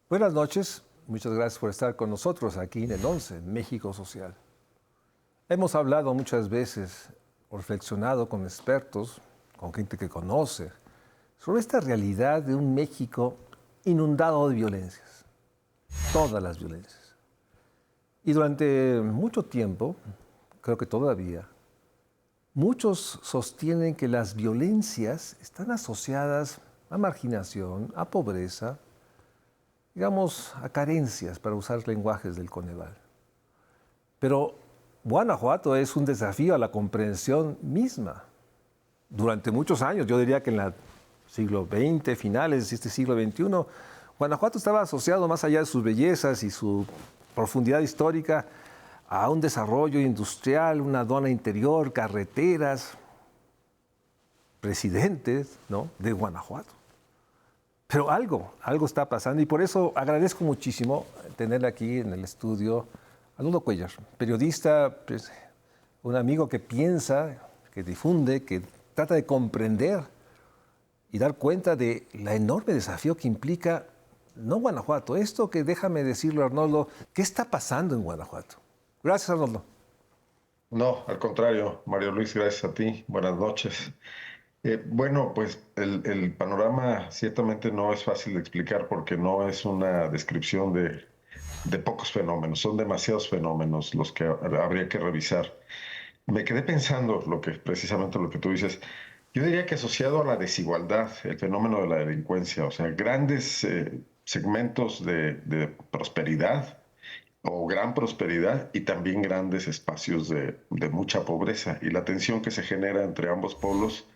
Buenas noches, muchas gracias por estar con nosotros aquí en el 11, México Social. Hemos hablado muchas veces, o reflexionado con expertos, con gente que conoce, sobre esta realidad de un México inundado de violencias, todas las violencias. Y durante mucho tiempo, creo que todavía, muchos sostienen que las violencias están asociadas a marginación, a pobreza, digamos, a carencias, para usar lenguajes del Coneval. Pero Guanajuato es un desafío a la comprensión misma. Durante muchos años, yo diría que en el siglo XX, finales de este siglo XXI, Guanajuato estaba asociado, más allá de sus bellezas y su profundidad histórica, a un desarrollo industrial, una aduana interior, carreteras, presidentes, ¿no?, de Guanajuato. Pero algo está pasando y por eso agradezco muchísimo tenerle aquí en el estudio a Nuno Cuellar, periodista, pues, un amigo que piensa, que difunde, que trata de comprender y dar cuenta de la enorme desafío que implica, no Guanajuato, esto que déjame decirlo, Arnoldo, ¿qué está pasando en Guanajuato? Gracias, Arnoldo. No, al contrario, Mario Luis, gracias a ti. Buenas noches. Bueno, pues el panorama ciertamente no es fácil de explicar porque no es una descripción de pocos fenómenos, son demasiados fenómenos los que habría que revisar. Me quedé pensando precisamente lo que tú dices. Yo diría que asociado a la desigualdad, el fenómeno de la delincuencia, o sea, grandes segmentos de prosperidad o gran prosperidad y también grandes espacios de mucha pobreza. Y la tensión que se genera entre ambos polos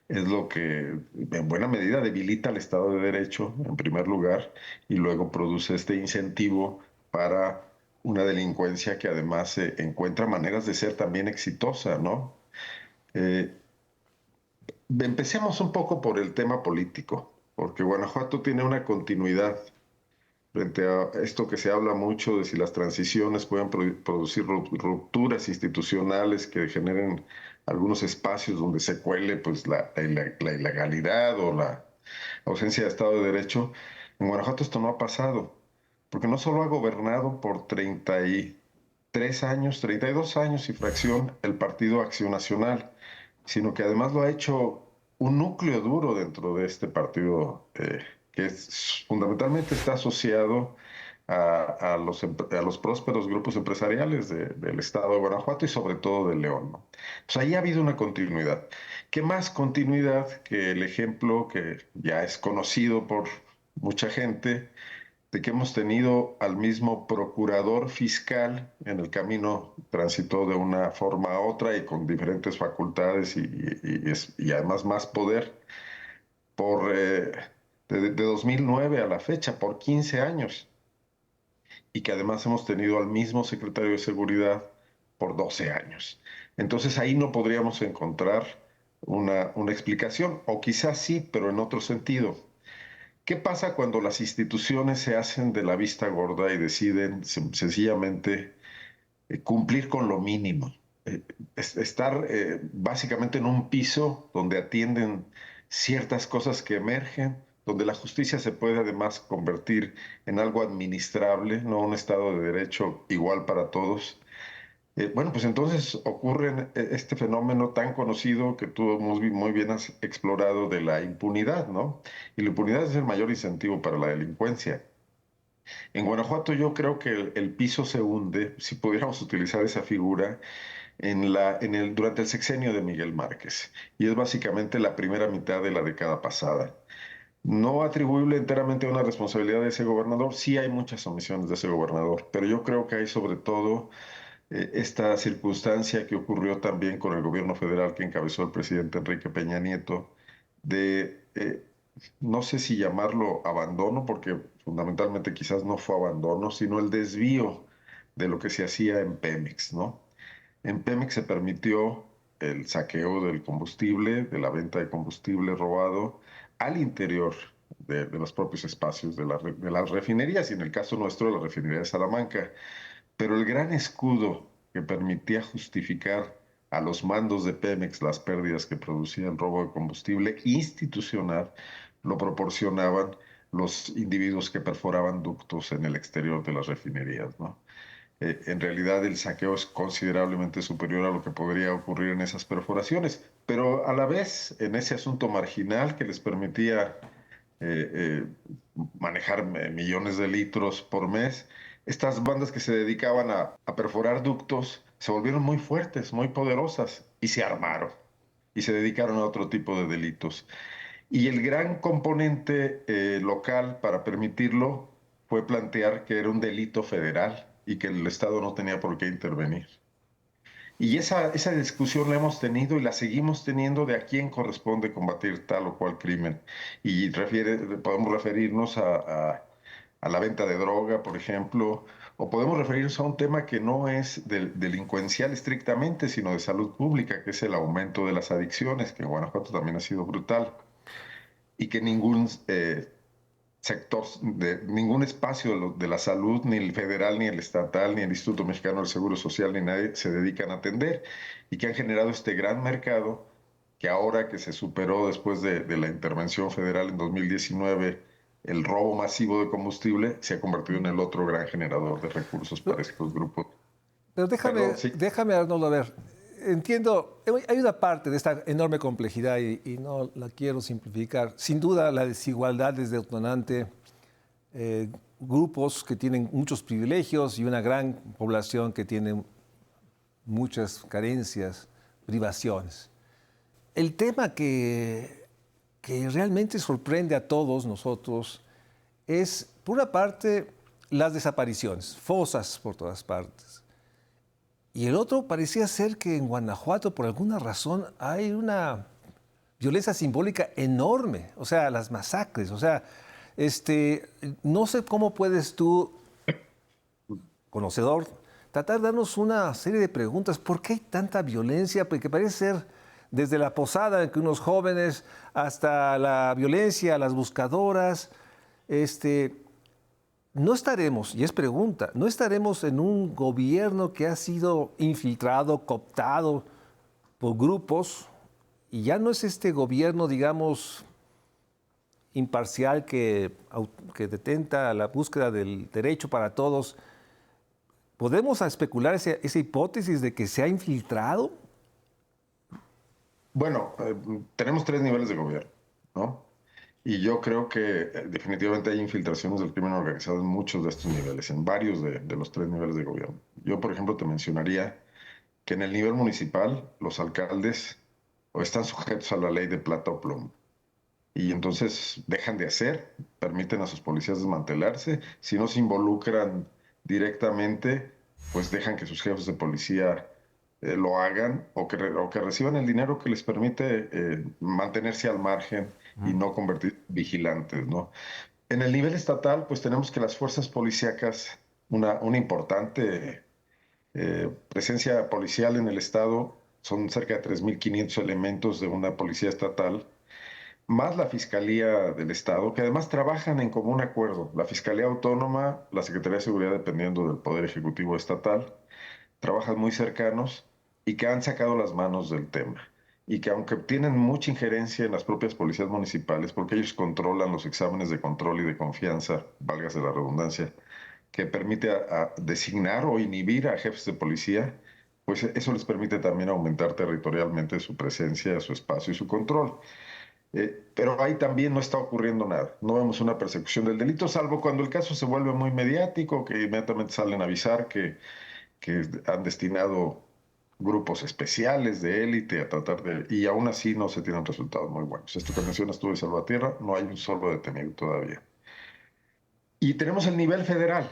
es lo que en buena medida debilita el Estado de Derecho, en primer lugar, y luego produce este incentivo para una delincuencia que además encuentra maneras de ser también exitosa, ¿no? Eh, Empecemos un poco por el tema político, porque Guanajuato tiene una continuidad frente a esto que se habla mucho de si las transiciones pueden producir rupturas institucionales que generen algunos espacios donde se cuele pues, la ilegalidad o la ausencia de Estado de Derecho. En Guanajuato esto no ha pasado, porque no solo ha gobernado por 33 años, 32 años y fracción el Partido Acción Nacional, sino que además lo ha hecho un núcleo duro dentro de este partido fundamentalmente está asociado a los prósperos grupos empresariales del estado de Guanajuato y sobre todo de León, ¿no? Pues ahí ha habido una continuidad. ¿Qué más continuidad que el ejemplo que ya es conocido por mucha gente de que hemos tenido al mismo procurador fiscal en el camino, transitó de una forma a otra y con diferentes facultades y además más poder por de 2009 a la fecha, por 15 años, y que además hemos tenido al mismo secretario de Seguridad por 12 años. Entonces ahí no podríamos encontrar una explicación, o quizás sí, pero en otro sentido. ¿Qué pasa cuando las instituciones se hacen de la vista gorda y deciden sencillamente cumplir con lo mínimo? Estar básicamente en un piso donde atienden ciertas cosas que emergen, donde la justicia se puede además convertir en algo administrable, no un Estado de Derecho igual para todos. Bueno, pues entonces ocurre este fenómeno tan conocido que tú muy bien has explorado de la impunidad, ¿no? Y la impunidad es el mayor incentivo para la delincuencia. En Guanajuato yo creo que el piso se hunde, si pudiéramos utilizar esa figura, durante el sexenio de Miguel Márquez, y es básicamente la primera mitad de la década pasada. No atribuible enteramente a una responsabilidad de ese gobernador, sí hay muchas omisiones de ese gobernador, pero yo creo que hay sobre todo esta circunstancia que ocurrió también con el gobierno federal que encabezó el presidente Enrique Peña Nieto, de no sé si llamarlo abandono, porque fundamentalmente quizás no fue abandono, sino el desvío de lo que se hacía en Pemex, ¿no? En Pemex se permitió el saqueo del combustible, de la venta de combustible robado al interior de los propios espacios de las refinerías y en el caso nuestro la refinería de Salamanca. Pero el gran escudo que permitía justificar a los mandos de Pemex las pérdidas que producía el robo de combustible institucional lo proporcionaban los individuos que perforaban ductos en el exterior de las refinerías, ¿no? En realidad el saqueo es considerablemente superior a lo que podría ocurrir en esas perforaciones, pero a la vez en ese asunto marginal que les permitía manejar millones de litros por mes, estas bandas que se dedicaban a perforar ductos se volvieron muy fuertes, muy poderosas y se armaron y se dedicaron a otro tipo de delitos. Y el gran componente local para permitirlo fue plantear que era un delito federal y que el Estado no tenía por qué intervenir. Y esa discusión la hemos tenido y la seguimos teniendo de a quién corresponde combatir tal o cual crimen. Y podemos referirnos a la venta de droga, por ejemplo, o podemos referirnos a un tema que no es delincuencial estrictamente, sino de salud pública, que es el aumento de las adicciones, que en Guanajuato también ha sido brutal y que ningún sector, ningún espacio de la salud, ni el federal, ni el estatal, ni el Instituto Mexicano del Seguro Social, ni nadie se dedican a atender y que han generado este gran mercado que ahora que se superó después de la intervención federal en 2019, el robo masivo de combustible se ha convertido en el otro gran generador de recursos para estos grupos. Pero Perdón, sí. déjame, Arnoldo, a ver. Entiendo, hay una parte de esta enorme complejidad y no la quiero simplificar. Sin duda, la desigualdad es detonante. Grupos que tienen muchos privilegios y una gran población que tiene muchas carencias, privaciones. El tema que realmente sorprende a todos nosotros es, por una parte, las desapariciones, fosas por todas partes. Y el otro parecía ser que en Guanajuato, por alguna razón, hay una violencia simbólica enorme, o sea, las masacres, o sea, no sé cómo puedes tú, conocedor, tratar de darnos una serie de preguntas. ¿Por qué hay tanta violencia? Porque parece ser desde la posada en que unos jóvenes hasta la violencia, las buscadoras, no estaremos, y es pregunta, no estaremos en un gobierno que ha sido infiltrado, cooptado por grupos, y ya no es este gobierno, digamos, imparcial que detenta la búsqueda del derecho para todos. ¿Podemos especular esa hipótesis de que se ha infiltrado? Bueno, tenemos tres niveles de gobierno, ¿no? Y yo creo que definitivamente hay infiltraciones del crimen organizado en muchos de estos niveles, en varios de los tres niveles de gobierno. Yo, por ejemplo, te mencionaría que en el nivel municipal los alcaldes o están sujetos a la ley de plata o plomo. Y entonces dejan de hacer, permiten a sus policías desmantelarse. Si no se involucran directamente, pues dejan que sus jefes de policía lo hagan o que reciban el dinero que les permite mantenerse al margen y no convertir vigilantes, ¿no? En el nivel estatal, pues tenemos que las fuerzas policíacas, una importante presencia policial en el estado, son cerca de 3.500 elementos de una policía estatal, más la Fiscalía del Estado, que además trabajan en común acuerdo. La Fiscalía Autónoma, la Secretaría de Seguridad, dependiendo del Poder Ejecutivo Estatal, trabajan muy cercanos y que han sacado las manos del tema. Y que aunque tienen mucha injerencia en las propias policías municipales, porque ellos controlan los exámenes de control y de confianza, válgase la redundancia, que permite a designar o inhibir a jefes de policía, pues eso les permite también aumentar territorialmente su presencia, su espacio y su control. Pero ahí también no está ocurriendo nada. No vemos una persecución del delito, salvo cuando el caso se vuelve muy mediático, que inmediatamente salen a avisar que han destinado grupos especiales de élite a tratar de... Y aún así no se tienen resultados muy buenos. Esto que mencionas tú de Salvatierra, no hay un solo detenido todavía. Y tenemos el nivel federal.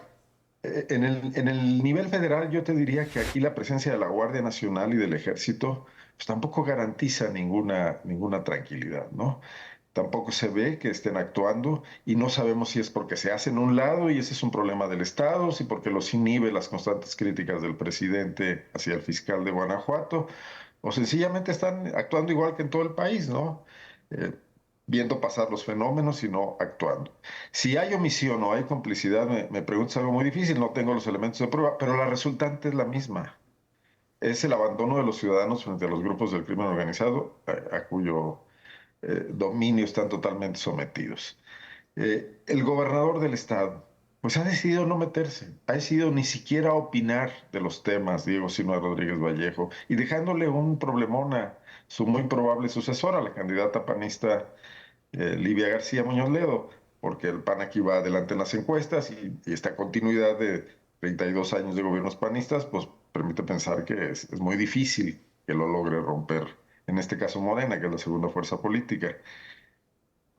En el nivel federal yo te diría que aquí la presencia de la Guardia Nacional y del Ejército pues tampoco garantiza ninguna tranquilidad, ¿no? Tampoco se ve que estén actuando y no sabemos si es porque se hacen un lado y ese es un problema del Estado, si porque los inhibe las constantes críticas del presidente hacia el fiscal de Guanajuato, o sencillamente están actuando igual que en todo el país, ¿no? Eh, Viendo pasar los fenómenos y no actuando. Si hay omisión o hay complicidad, me preguntas algo muy difícil, no tengo los elementos de prueba, pero la resultante es la misma. Es el abandono de los ciudadanos frente a los grupos del crimen organizado, a cuyo dominio están totalmente sometidos. El gobernador del estado, pues ha decidido no meterse, ha decidido ni siquiera opinar de los temas, Diego Sinue Rodríguez Vallejo, y dejándole un problemón a su muy probable sucesora, la candidata panista Livia García Muñoz Ledo, porque el PAN aquí va adelante en las encuestas y esta continuidad de 32 años de gobiernos panistas, pues permite pensar que es muy difícil que lo logre romper, en este caso Morena, que es la segunda fuerza política.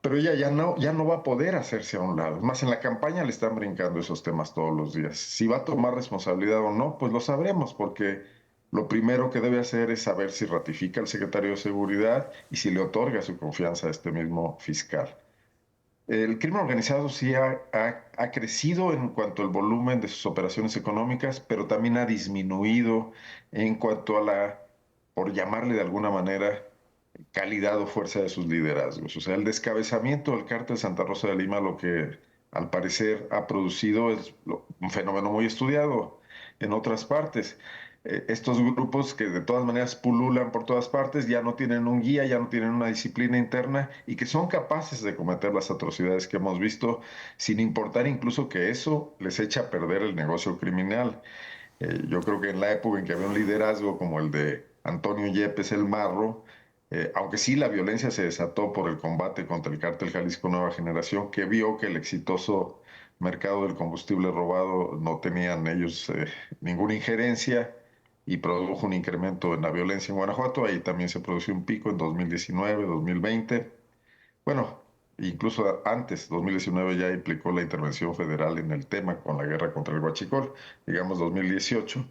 Pero ella ya no va a poder hacerse a un lado. Es más, en la campaña le están brincando esos temas todos los días. Si va a tomar responsabilidad o no, pues lo sabremos, porque lo primero que debe hacer es saber si ratifica al secretario de Seguridad y si le otorga su confianza a este mismo fiscal. El crimen organizado sí ha crecido en cuanto al volumen de sus operaciones económicas, pero también ha disminuido en cuanto a la, por llamarle de alguna manera, calidad o fuerza de sus liderazgos. O sea, el descabezamiento del cártel Santa Rosa de Lima lo que al parecer ha producido es un fenómeno muy estudiado en otras partes. Estos grupos que de todas maneras pululan por todas partes ya no tienen un guía, ya no tienen una disciplina interna y que son capaces de cometer las atrocidades que hemos visto sin importar incluso que eso les echa a perder el negocio criminal. Yo creo que en la época en que había un liderazgo como el de Antonio Yepes el Marro, aunque sí la violencia se desató por el combate contra el cártel Jalisco Nueva Generación, que vio que el exitoso mercado del combustible robado no tenían ellos ninguna injerencia y produjo un incremento en la violencia en Guanajuato. Ahí también se produjo un pico en 2019, 2020. Bueno, incluso antes, 2019 ya implicó la intervención federal en el tema con la guerra contra el huachicol, digamos 2018.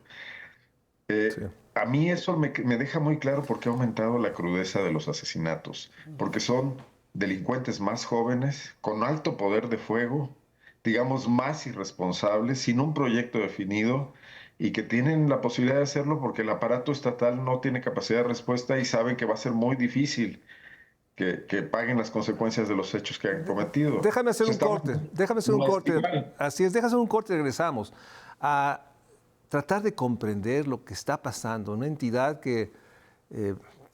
Sí. A mí eso me deja muy claro por qué ha aumentado la crudeza de los asesinatos, porque son delincuentes más jóvenes, con alto poder de fuego, digamos más irresponsables, sin un proyecto definido y que tienen la posibilidad de hacerlo porque el aparato estatal no tiene capacidad de respuesta y saben que va a ser muy difícil que paguen las consecuencias de los hechos que han cometido. Déjame hacer Entonces, un estamos corte, en déjame hacer un una corte. espiral. Así es, déjame hacer un corte y regresamos. A tratar de comprender lo que está pasando. Una entidad que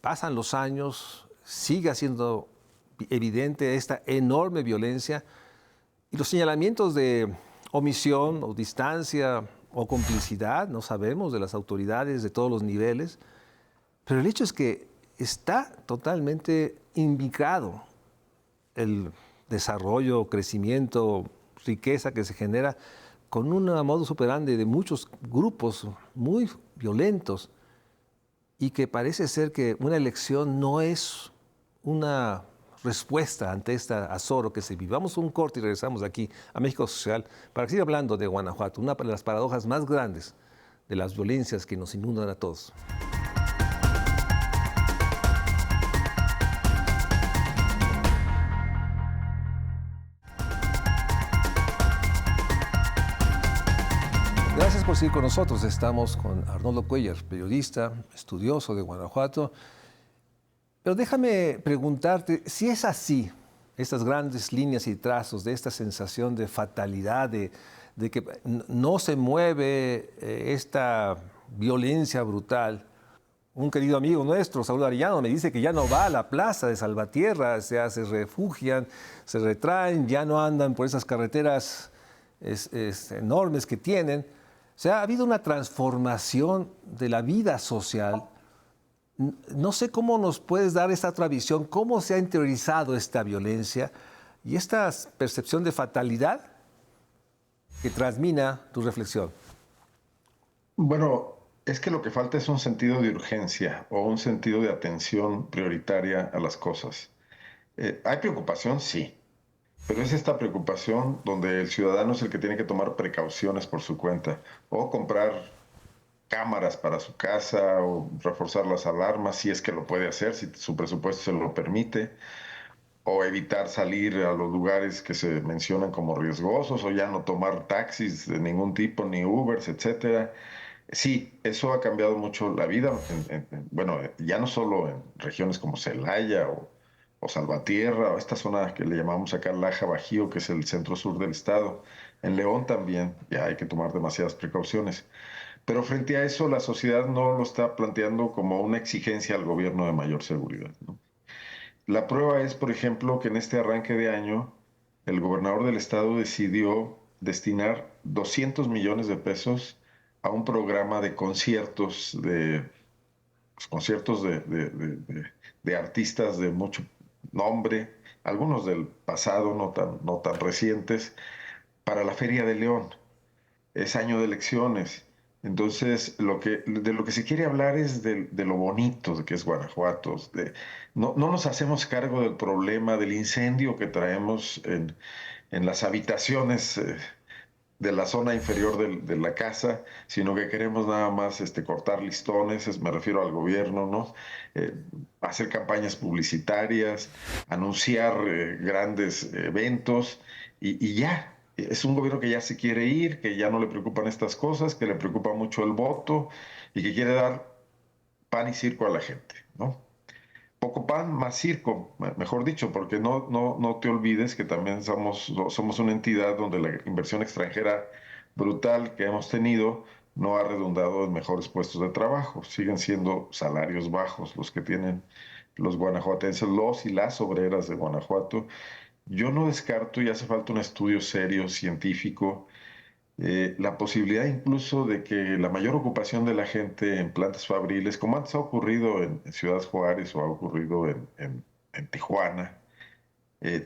pasan los años, sigue siendo evidente esta enorme violencia y los señalamientos de omisión o distancia o complicidad, no sabemos, de las autoridades de todos los niveles, pero el hecho es que está totalmente indicado el desarrollo, crecimiento, riqueza que se genera con una modus operandi de muchos grupos muy violentos y que parece ser que una elección no es una respuesta ante esta azoro que se vive. Vamos a un corte y regresamos aquí a México Social para seguir hablando de Guanajuato, una de las paradojas más grandes de las violencias que nos inundan a todos. Gracias por seguir con nosotros. Estamos con Arnoldo Cuellar, periodista, estudioso de Guanajuato. Pero déjame preguntarte, si es así, estas grandes líneas y trazos de esta sensación de fatalidad, de que no se mueve esta violencia brutal. Un querido amigo nuestro, Saúl Arellano, me dice que ya no va a la plaza de Salvatierra, se refugian, se retraen, ya no andan por esas carreteras enormes que tienen. O sea, ha habido una transformación de la vida social. No sé cómo nos puedes dar esta otra visión, cómo se ha interiorizado esta violencia y esta percepción de fatalidad que transmina tu reflexión. Bueno, es que lo que falta es un sentido de urgencia o un sentido de atención prioritaria a las cosas. ¿Hay preocupación? Sí, pero es esta preocupación donde el ciudadano es el que tiene que tomar precauciones por su cuenta o comprar cámaras para su casa o reforzar las alarmas si es que lo puede hacer, si su presupuesto se lo permite, o evitar salir a los lugares que se mencionan como riesgosos o ya no tomar taxis de ningún tipo, ni Ubers, etcétera. Sí, eso ha cambiado mucho la vida, bueno, ya no solo en regiones como Celaya o Salvatierra, o esta zona que le llamamos acá Laja Bajío, que es el centro sur del estado. En León también ya hay que tomar demasiadas precauciones. Pero frente a eso, la sociedad no lo está planteando como una exigencia al gobierno de mayor seguridad, ¿no? La prueba es, por ejemplo, que en este arranque de año, el gobernador del estado decidió destinar 200 millones de pesos a un programa de conciertos de artistas de mucho nombre, algunos del pasado, no tan recientes, para la Feria de León. Es año de elecciones. Entonces, de lo que se quiere hablar es de lo bonito de que es Guanajuato. No nos hacemos cargo del problema, del incendio que traemos en las habitaciones de la zona inferior de la casa, sino que queremos nada más cortar listones, me refiero al gobierno, ¿no? Hacer campañas publicitarias, anunciar grandes eventos y ya. Es un gobierno que ya se quiere ir, que ya no le preocupan estas cosas, que le preocupa mucho el voto y que quiere dar pan y circo a la gente, ¿no? Poco pan, más circo, mejor dicho, porque no te olvides que también somos una entidad donde la inversión extranjera brutal que hemos tenido no ha redundado en mejores puestos de trabajo. Siguen siendo salarios bajos los que tienen los guanajuatenses, los y las obreras de Guanajuato. Yo no descarto, y hace falta un estudio serio, científico, la posibilidad incluso de que la mayor ocupación de la gente en plantas fabriles, como antes ha ocurrido en Ciudad Juárez o ha ocurrido en Tijuana,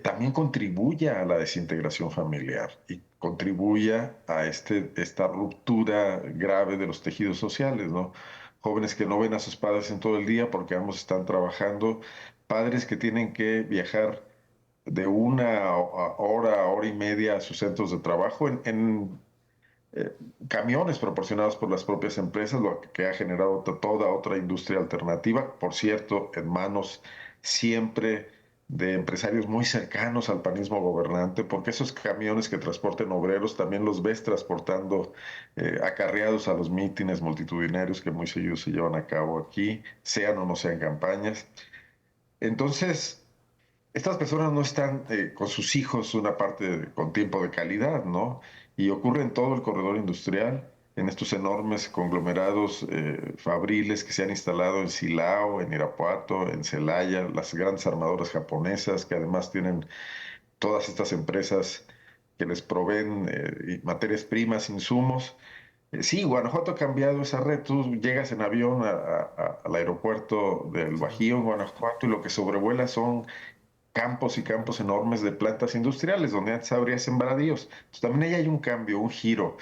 también contribuya a la desintegración familiar y contribuya a esta ruptura grave de los tejidos sociales, ¿no? Jóvenes que no ven a sus padres en todo el día porque ambos están trabajando, padres que tienen que viajar de una hora y media a sus centros de trabajo eh, camiones proporcionados por las propias empresas, lo que ha generado toda otra industria alternativa, por cierto, en manos siempre de empresarios muy cercanos al panismo gobernante, porque esos camiones que transporten obreros también los ves transportando acarreados a los mítines multitudinarios que muy seguido se llevan a cabo aquí, sean o no sean campañas. Entonces, estas personas no están con sus hijos una con tiempo de calidad, ¿no? Y ocurre en todo el corredor industrial, en estos enormes conglomerados fabriles que se han instalado en Silao, en Irapuato, en Celaya, las grandes armadoras japonesas que además tienen todas estas empresas que les proveen materias primas, insumos. Sí, Guanajuato ha cambiado esa red. Tú llegas en avión al aeropuerto del Sí. Bajío, en Guanajuato, y lo que sobrevuela son campos y campos enormes de plantas industriales, donde antes habría sembradíos. Entonces, también ahí hay un cambio, un giro.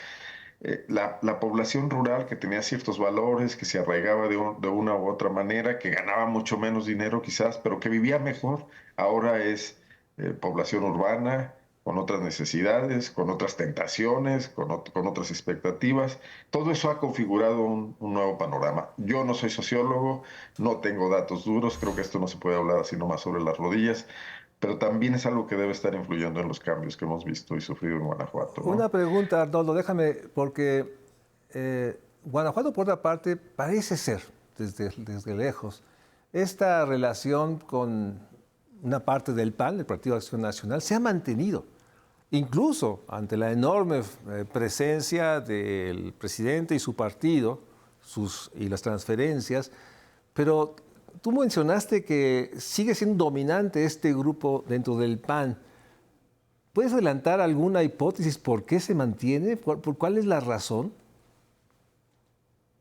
La población rural que tenía ciertos valores, que se arraigaba de una u otra manera, que ganaba mucho menos dinero quizás, pero que vivía mejor, ahora es población urbana, con otras necesidades, con otras tentaciones, con otras expectativas. Todo eso ha configurado un nuevo panorama. Yo no soy sociólogo, no tengo datos duros, creo que esto no se puede hablar así nomás sobre las rodillas, pero también es algo que debe estar influyendo en los cambios que hemos visto y sufrido en Guanajuato, Una ¿no? pregunta, Arnoldo, déjame, porque Guanajuato, por otra parte, parece ser, desde lejos, esta relación con una parte del PAN, el Partido de Acción Nacional, se ha mantenido, incluso ante la enorme presencia del presidente y su partido y las transferencias, pero tú mencionaste que sigue siendo dominante este grupo dentro del PAN. ¿Puedes adelantar alguna hipótesis por qué se mantiene? ¿Por cuál es la razón?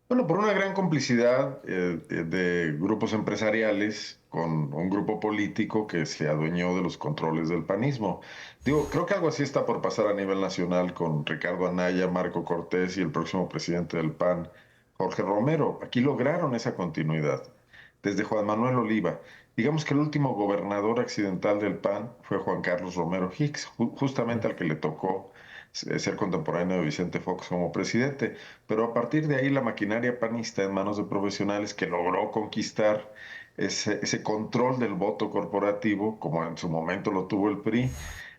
Bueno, por una gran complicidad de grupos empresariales con un grupo político que se adueñó de los controles del panismo. Digo, creo que algo así está por pasar a nivel nacional con Ricardo Anaya, Marco Cortés y el próximo presidente del PAN, Jorge Romero. Aquí lograron esa continuidad. Desde Juan Manuel Oliva. Digamos que el último gobernador accidental del PAN fue Juan Carlos Romero Hicks, justamente al que le tocó ser contemporáneo de Vicente Fox como presidente. Pero a partir de ahí la maquinaria panista en manos de profesionales que logró conquistar ese control del voto corporativo, como en su momento lo tuvo el PRI,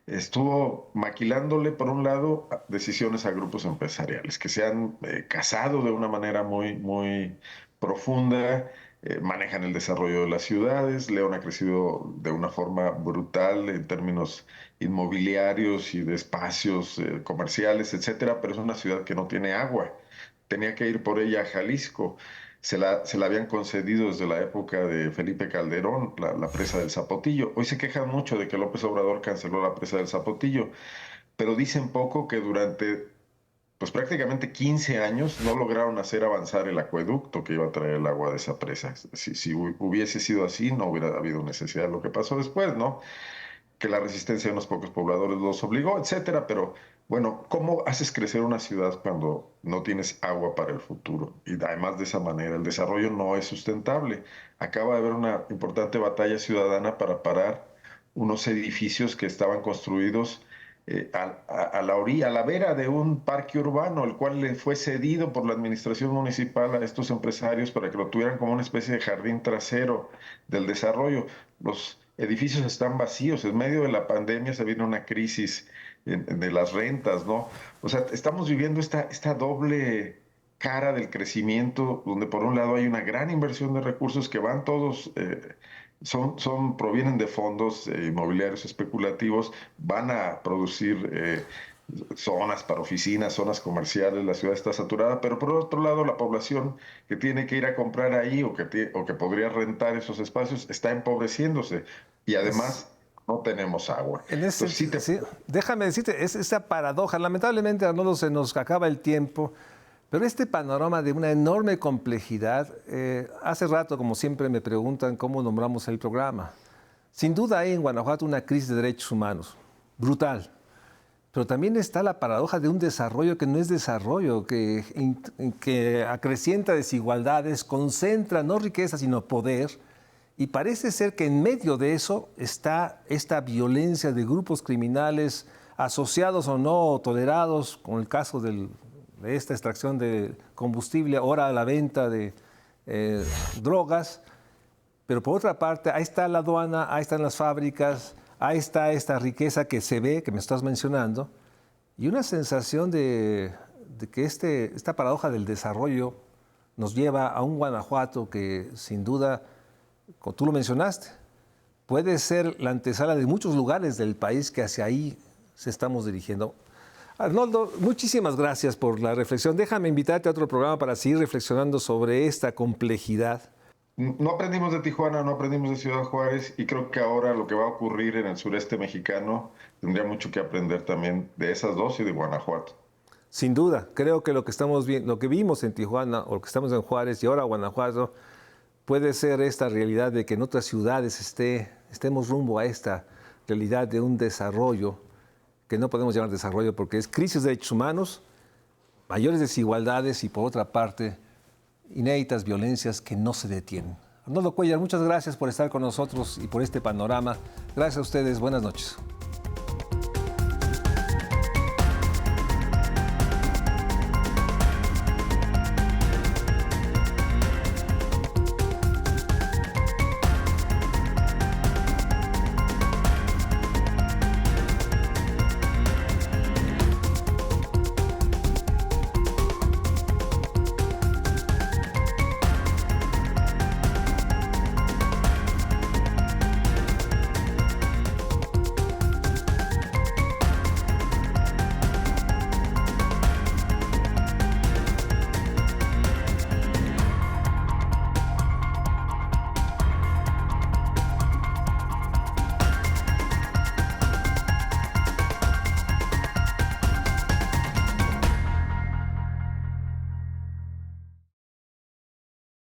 estuvo maquilándole, por un lado, decisiones a grupos empresariales que se han casado de una manera muy profunda, manejan el desarrollo de las ciudades. León ha crecido de una forma brutal en términos inmobiliarios y de espacios comerciales, etcétera, pero es una ciudad que no tiene agua. Tenía que ir por ella a Jalisco. se la habían concedido desde la época de Felipe Calderón, la presa del Zapotillo. Hoy se quejan mucho de que López Obrador canceló la presa del Zapotillo, pero dicen poco que durante pues prácticamente 15 años no lograron hacer avanzar el acueducto que iba a traer el agua de esa presa. Si hubiese sido así, no hubiera habido necesidad de lo que pasó después, ¿no? Que la resistencia de unos pocos pobladores los obligó, etcétera. Pero bueno, ¿cómo haces crecer una ciudad cuando no tienes agua para el futuro? Y además de esa manera, el desarrollo no es sustentable. Acaba de haber una importante batalla ciudadana para parar unos edificios que estaban construidos a la orilla, a la vera de un parque urbano, el cual le fue cedido por la administración municipal a estos empresarios para que lo tuvieran como una especie de jardín trasero del desarrollo. Los edificios están vacíos. En medio de la pandemia se viene una crisis de las rentas, ¿no? O sea, estamos viviendo esta doble cara del crecimiento, donde por un lado hay una gran inversión de recursos que van todos, provienen de fondos inmobiliarios especulativos, van a producir zonas para oficinas, zonas comerciales, la ciudad está saturada, pero por otro lado la población que tiene que ir a comprar ahí o que podría rentar esos espacios está empobreciéndose y Es, además no tenemos agua. en ese, Entonces sí te... sí, déjame decirte, es esa paradoja. Lamentablemente, Arnoldo, se nos acaba el tiempo, pero este panorama de una enorme complejidad, hace rato, como siempre, me preguntan cómo nombramos el programa. Sin duda hay en Guanajuato una crisis de derechos humanos, brutal. Pero también está la paradoja de un desarrollo que no es desarrollo, que acrecienta desigualdades, concentra no riqueza, sino poder. Y parece ser que en medio de eso está esta violencia de grupos criminales, asociados o no tolerados, como el caso de esta extracción de combustible, ahora a la venta de drogas. Pero por otra parte, ahí está la aduana, ahí están las fábricas, ahí está esta riqueza que se ve, que me estás mencionando, y una sensación de que esta paradoja del desarrollo nos lleva a un Guanajuato que sin duda, como tú lo mencionaste, puede ser la antesala de muchos lugares del país que hacia ahí se estamos dirigiendo. Arnoldo, muchísimas gracias por la reflexión. Déjame invitarte a otro programa para seguir reflexionando sobre esta complejidad. No aprendimos de Tijuana, no aprendimos de Ciudad Juárez y creo que ahora lo que va a ocurrir en el sureste mexicano tendría mucho que aprender también de esas dos y de Guanajuato. Sin duda, creo que lo que estamos viendo, lo que vimos en Tijuana o lo que estamos en Juárez y ahora Guanajuato puede ser esta realidad de que en otras ciudades estemos rumbo a esta realidad de un desarrollo que no podemos llamar desarrollo porque es crisis de derechos humanos, mayores desigualdades y por otra parte inéditas violencias que no se detienen. Arnoldo Cuéllar, muchas gracias por estar con nosotros y por este panorama. Gracias a ustedes, buenas noches.